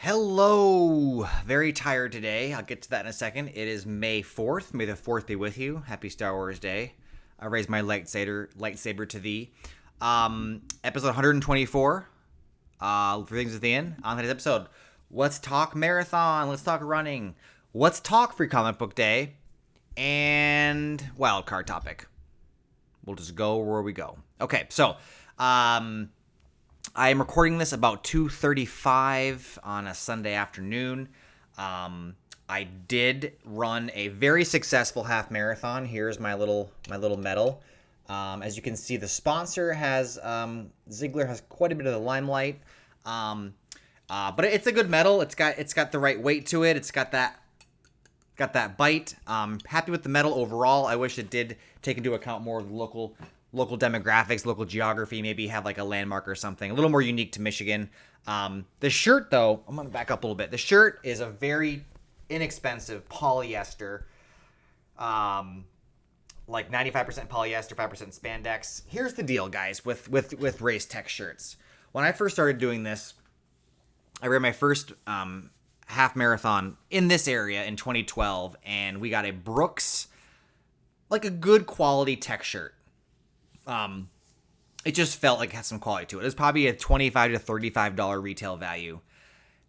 Hello. Very tired today. I'll get to that in a second. It is May 4th. May the 4th be with you. Happy Star Wars Day. I raise my lightsaber to thee. Episode 124. For things at the end. On today's episode, let's talk marathon. Let's talk running. Let's talk Free Comic Book Day. And wild card topic. We'll just go where we go. Okay, so I am recording this about 2:35 on a Sunday afternoon. I did run a very successful half marathon. Here's my little medal. As you can see, the sponsor has Ziegler has quite a bit of the limelight, but it's a good medal. It's got the right weight to it. It's got that bite. Happy with the medal overall. I wish it did take into account more of the local demographics, local geography, maybe have like a landmark or something, a little more unique to Michigan. The shirt, though, I'm going to back up a little bit. The shirt is a very inexpensive polyester, like 95% polyester, 5% spandex. Here's the deal, guys, with Race Tech shirts. When I first started doing this, I ran my first half marathon in this area in 2012, and we got a Brooks, like a good quality tech shirt. It just felt like it had some quality to it. It was probably a $25 to $35 retail value.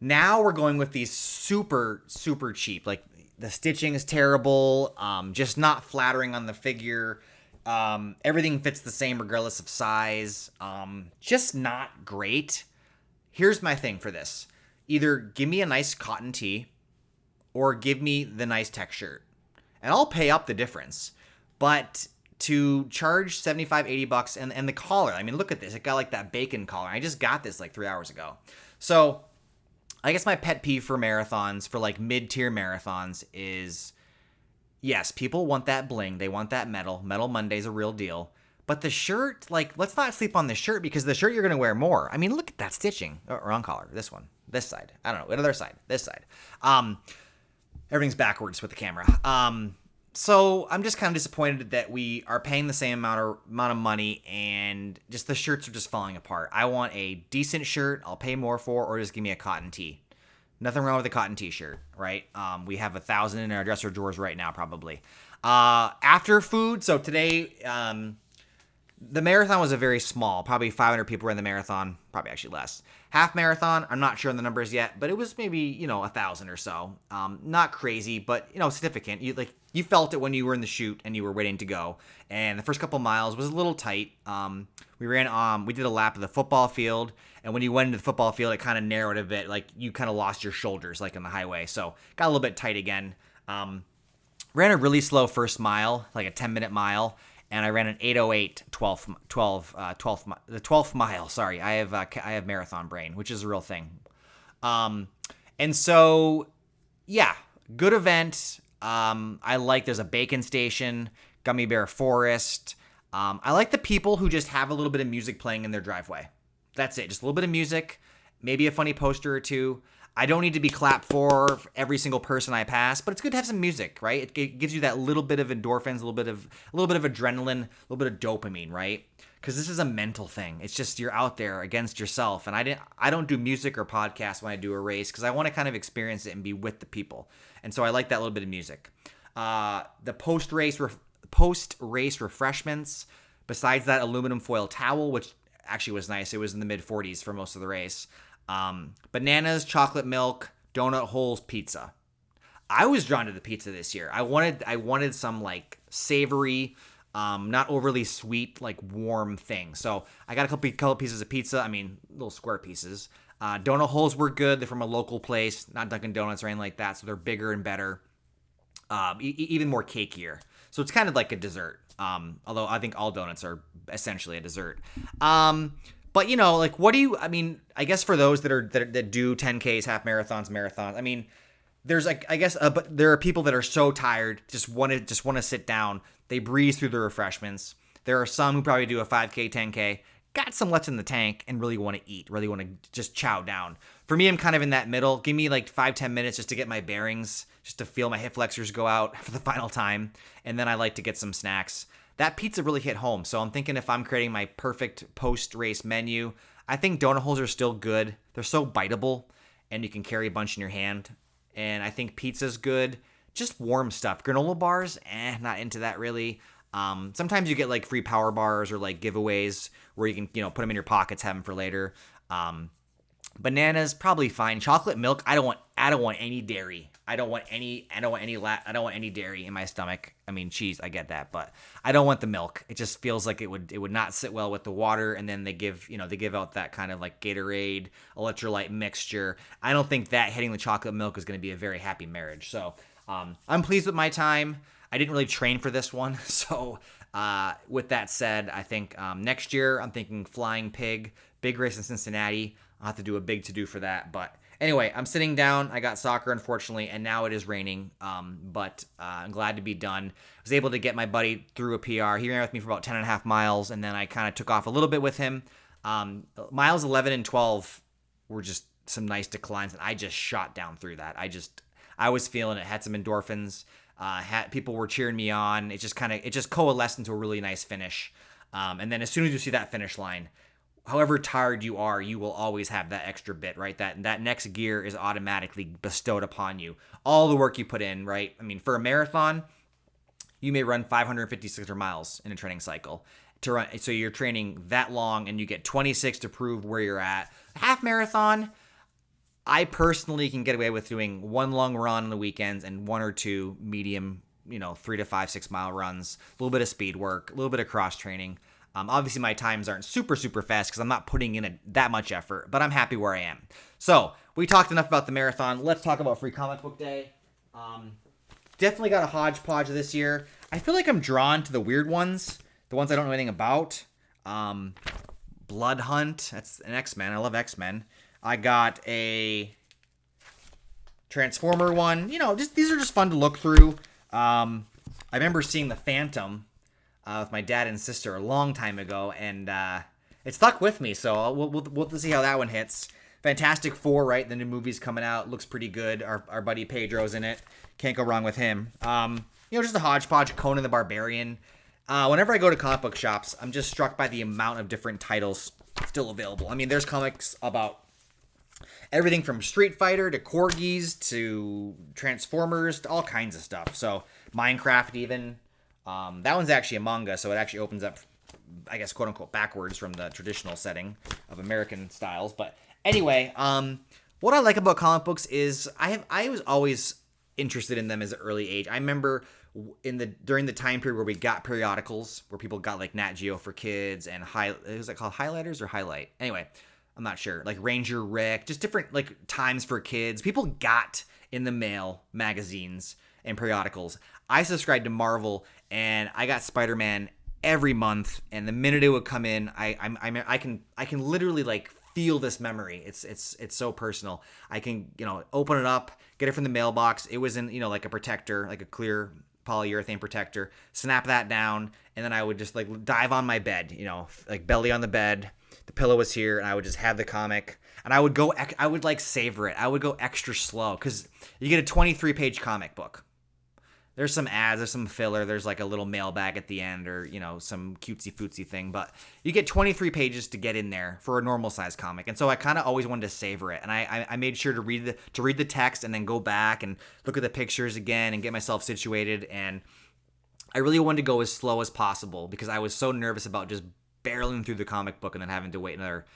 Now we're going with these super, super cheap. Like the stitching is terrible. Just not flattering on the figure. Everything fits the same regardless of size. Just not great. Here's my thing for this. Either give me a nice cotton tee or give me the nice tech shirt. And I'll pay up the difference. But to charge $75-$80 and the collar, I mean, look at this. It got like that bacon collar. I just got this like 3 hours ago. So I guess my pet peeve for marathons, for like mid-tier marathons, is yes, people want that bling. They want that metal. Metal Monday's a real deal. But the shirt, like, let's not sleep on the shirt, because the shirt you're going to wear more. I mean, look at that stitching. Oh, wrong collar. This one. This side. I don't know. Another side. This side. Everything's backwards with the camera. So I'm just kind of disappointed that we are paying the same amount of money and just the shirts are just falling apart. I want a decent shirt I'll pay more for, or just give me a cotton tee. Nothing wrong with a cotton t-shirt, right? We have 1,000 in our dresser drawers right now, probably. After food, so today, the marathon was a very small, probably 500 people were in the marathon, probably actually less. Half marathon, I'm not sure on the numbers yet, but it was maybe, 1,000 or so. Not crazy, but, significant. You felt it when you were in the chute and you were waiting to go. And the first couple miles was a little tight. We did a lap of the football field, and when you went into the football field, it kind of narrowed a bit. Like, you kind of lost your shoulders, like on the highway. So, got a little bit tight again. Ran a really slow first mile, like a 10-minute mile. And I ran an 8:08 the 12th mile. Sorry, I have marathon brain, which is a real thing. And so, yeah, good event. There's a bacon station, gummy bear forest. I like the people who just have a little bit of music playing in their driveway. That's it, just a little bit of music, maybe a funny poster or two. I don't need to be clapped for every single person I pass, but it's good to have some music, right? It gives you that little bit of endorphins, a little bit of adrenaline, a little bit of dopamine, right? Because this is a mental thing. It's just you're out there against yourself, and I don't do music or podcasts when I do a race because I want to kind of experience it and be with the people, and so I like that little bit of music. The post-race refreshments, besides that aluminum foil towel, which actually was nice. It was in the mid 40s for most of the race. Bananas, chocolate milk, donut holes, pizza. I was drawn to the pizza this year. I wanted some like savory, not overly sweet, like warm thing. So I got a couple pieces of pizza. I mean, little square pieces. Donut holes were good. They're from a local place, not Dunkin' Donuts or anything like that. So they're bigger and better, even more cakier. So it's kind of like a dessert. Although I think all donuts are essentially a dessert. But I guess for those that do 10Ks, half marathons, I mean, there's but there are people that are so tired, just want to sit down. They breeze through the refreshments. There are some who probably do a 5K, 10K, got some left in the tank and really want to eat, really want to just chow down. For me, I'm kind of in that middle. Give me like 5-10 minutes just to get my bearings, just to feel my hip flexors go out for the final time. And then I like to get some snacks. That pizza really hit home. So I'm thinking if I'm creating my perfect post-race menu, I think donut holes are still good. They're so biteable. and you can carry a bunch in your hand. And I think pizza's good. Just warm stuff. Granola bars, not into that really. Sometimes you get like free power bars or like giveaways where you can, put them in your pockets, have them for later. Bananas probably fine. Chocolate milk, I don't want any dairy. I don't want any dairy in my stomach. I mean, cheese, I get that, but I don't want the milk. It just feels like it would not sit well with the water, and then they give out that kind of like Gatorade electrolyte mixture. I don't think that hitting the chocolate milk is going to be a very happy marriage. So, I'm pleased with my time. I didn't really train for this one, so with that said, I think next year I'm thinking Flying Pig, big race in Cincinnati. I'll have to do a big to-do for that. But anyway, I'm sitting down. I got soccer, unfortunately, and now it is raining. But I'm glad to be done. I was able to get my buddy through a PR. He ran with me for about 10 and a half miles, and then I kind of took off a little bit with him. Miles 11 and 12 were just some nice declines, and I just shot down through that. I was feeling it. Had some endorphins. People were cheering me on. It just coalesced into a really nice finish. And then as soon as you see that finish line, however tired you are, you will always have that extra bit, right? That next gear is automatically bestowed upon you. All the work you put in, right? I mean, for a marathon, you may run 556 miles in a training cycle to run. So you're training that long, and you get 26 to prove where you're at. Half marathon, I personally can get away with doing one long run on the weekends and one or two medium, 3 to 5, 6 mile runs, a little bit of speed work, a little bit of cross training. Obviously, my times aren't super, super fast because I'm not putting in that much effort, but I'm happy where I am. So, we talked enough about the marathon. Let's talk about Free Comic Book Day. Definitely got a hodgepodge this year. I feel like I'm drawn to the weird ones, the ones I don't know anything about. Blood Hunt, that's an X-Men. I love X-Men. I got a Transformer one. These are just fun to look through. I remember seeing The Phantom with my dad and sister a long time ago, and it stuck with me. So we'll see how that one hits. Fantastic Four, right? The new movie's coming out. Looks pretty good. Our buddy Pedro's in it. Can't go wrong with him. Just a hodgepodge. Conan the Barbarian. Whenever I go to comic book shops, I'm just struck by the amount of different titles still available. I mean, there's comics about everything from Street Fighter to Corgis to Transformers to all kinds of stuff. So Minecraft even. That one's actually a manga, so it actually opens up, I guess, quote unquote, backwards from the traditional setting of American styles. But anyway, what I like about comic books is I was always interested in them as an early age. I remember during the time period where we got periodicals, where people got like Nat Geo for kids and was it called Highlighters or Highlight? Anyway, I'm not sure. Like Ranger Rick, just different like times for kids. People got in the mail magazines and periodicals. I subscribed to Marvel, and I got Spider-Man every month. And the minute it would come in, I can literally like feel this memory. It's so personal. I can open it up, get it from the mailbox. It was in like a protector, like a clear polyurethane protector. Snap that down, and then I would just like dive on my bed, like belly on the bed. The pillow was here, and I would just have the comic, and I would like savor it. I would go extra slow because you get a 23-page comic book. There's some ads, there's some filler, there's like a little mailbag at the end or, some cutesy-footsy thing. But you get 23 pages to get in there for a normal-sized comic. And so I kind of always wanted to savor it. And I made sure to read the text and then go back and look at the pictures again and get myself situated. And I really wanted to go as slow as possible because I was so nervous about just barreling through the comic book and then having to wait another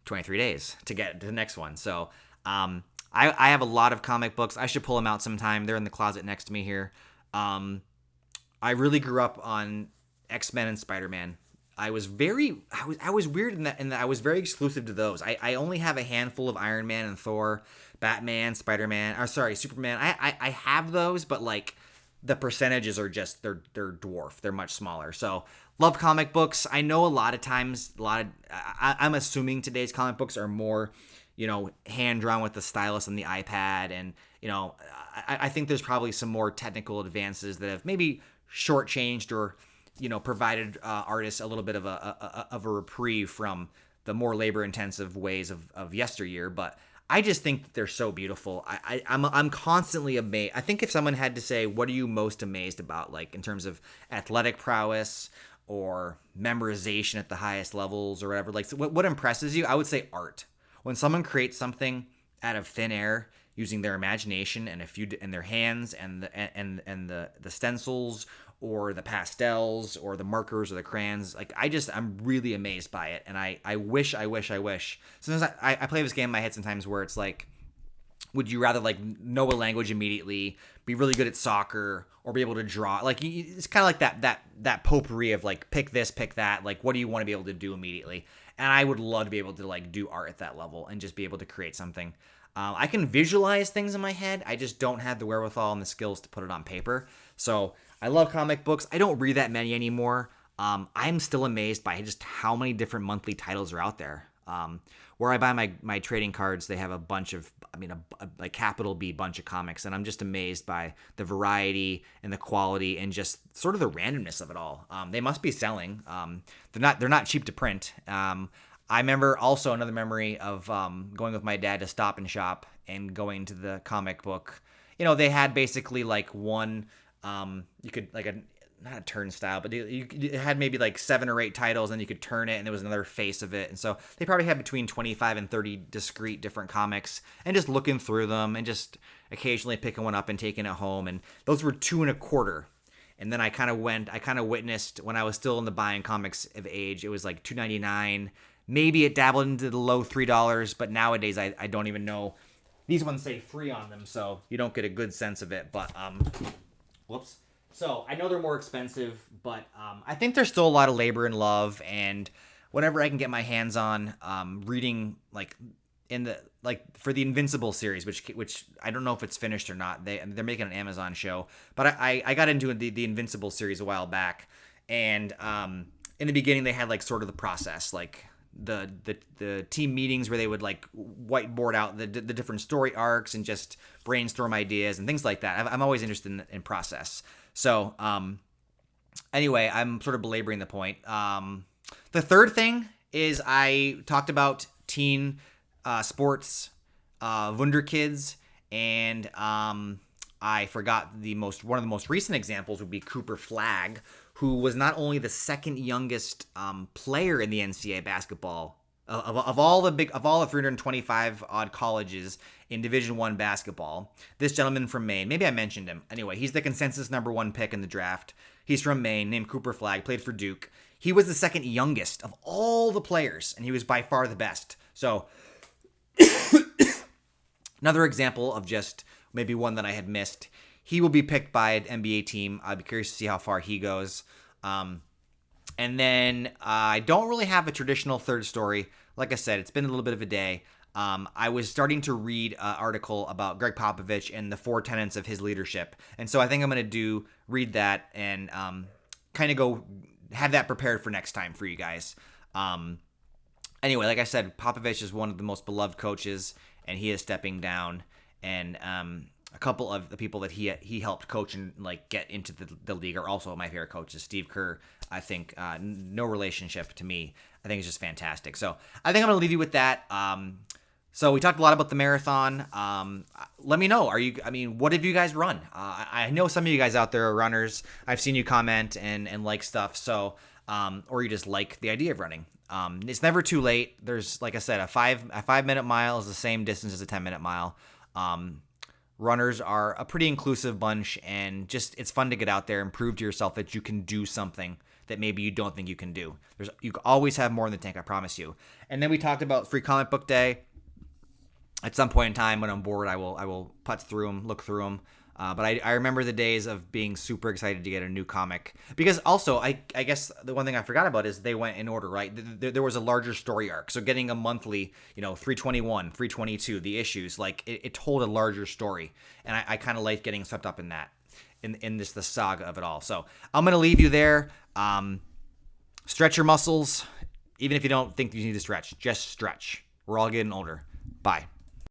23 days to get to the next one. So I have a lot of comic books. I should pull them out sometime. They're in the closet next to me here. I really grew up on X-Men and Spider-Man. I was weird in that I was very exclusive to those. I only have a handful of Iron Man and Thor, Batman, Superman. I have those, but like the percentages are just they're dwarf. They're much smaller. So love comic books. I know a lot of times I'm assuming today's comic books are more hand drawn with the stylus and the iPad, and I think there's probably some more technical advances that have maybe shortchanged or provided artists a little bit of a reprieve from the more labor intensive ways of yesteryear. But I just think that they're so beautiful. I'm constantly amazed. I think if someone had to say, what are you most amazed about, like in terms of athletic prowess or memorization at the highest levels or whatever, like what impresses you, I would say art. When someone creates something out of thin air using their imagination and a few in their hands and the stencils or the pastels or the markers or the crayons. Like I'm really amazed by it, and I wish. Sometimes I play this game in my head sometimes where it's like, would you rather like know a language immediately, be really good at soccer, or be able to draw? Like it's kind of like that potpourri of like pick this, pick that. Like what do you want to be able to do immediately? And I would love to be able to like do art at that level and just be able to create something. I can visualize things in my head. I just don't have the wherewithal and the skills to put it on paper. So I love comic books. I don't read that many anymore. I'm still amazed by just how many different monthly titles are out there. Where I buy my trading cards, they have a bunch of, a capital B bunch of comics, and I'm just amazed by the variety and the quality and just sort of the randomness of it all. They must be selling. They're not cheap to print. I remember also another memory of going with my dad to Stop and Shop and going to the comic book. They had basically like one, you could like not a turnstile, but it had maybe like 7 or 8 titles, and you could turn it, and there was another face of it. And so they probably had between 25 and 30 discrete different comics, and just looking through them and just occasionally picking one up and taking it home. And those were $2.25. And then I kind of witnessed when I was still in the buying comics of age, it was like $2.99. Maybe it dabbled into the low $3, but nowadays I don't even know. These ones say free on them, so you don't get a good sense of it. But whoops. So I know they're more expensive, but I think there's still a lot of labor and love. And whenever I can get my hands on reading, like for the Invincible series, which I don't know if it's finished or not. They're making an Amazon show, but I got into the Invincible series a while back, and in the beginning they had like sort of the process, like the team meetings where they would like whiteboard out the different story arcs and just brainstorm ideas and things like that. I'm always interested in process. So anyway, I'm sort of belaboring the point. The third thing is I talked about teen sports, Wunderkids, and I forgot one of the most recent examples would be Cooper Flagg, who was not only the second youngest player in the NCAA basketball of all the 325 odd colleges in Division I basketball. This gentleman from Maine, maybe I mentioned him. Anyway, he's the consensus number 1 pick in the draft. He's from Maine, named Cooper Flagg, played for Duke. He was the second youngest of all the players, and he was by far the best. So another example of just maybe one that I had missed. He will be picked by an NBA team. I'd be curious to see how far he goes. And then I don't really have a traditional third story. Like I said, it's been a little bit of a day. I was starting to read an article about Greg Popovich and the 4 tenets of his leadership. And so I think I'm going to read that and kind of go have that prepared for next time for you guys. Anyway, like I said, Popovich is one of the most beloved coaches, and he is stepping down. And a couple of the people that he helped coach and like get into the league are also my favorite coaches. Steve Kerr, I think, no relationship to me. I think it's just fantastic. So I think I'm gonna leave you with that. So we talked a lot about the marathon. Let me know. What have you guys run? I know some of you guys out there are runners. I've seen you comment and like stuff. So or you just like the idea of running. It's never too late. There's, like I said, a 5-minute mile is the same distance as a 10-minute mile. Runners are a pretty inclusive bunch, and just it's fun to get out there and prove to yourself that you can do something that maybe you don't think you can do. You always have more in the tank, I promise you. And then we talked about Free Comic Book Day. At some point in time when I'm bored, I will putz through them, look through them. But I remember the days of being super excited to get a new comic. Because also, I guess the one thing I forgot about is they went in order, right? There was a larger story arc. So getting a monthly, 321, 322, the issues, like it told a larger story. And I kind of like getting swept up in that, in the saga of it all. So I'm going to leave you there. Stretch your muscles. Even if you don't think you need to stretch, just stretch. We're all getting older. Bye.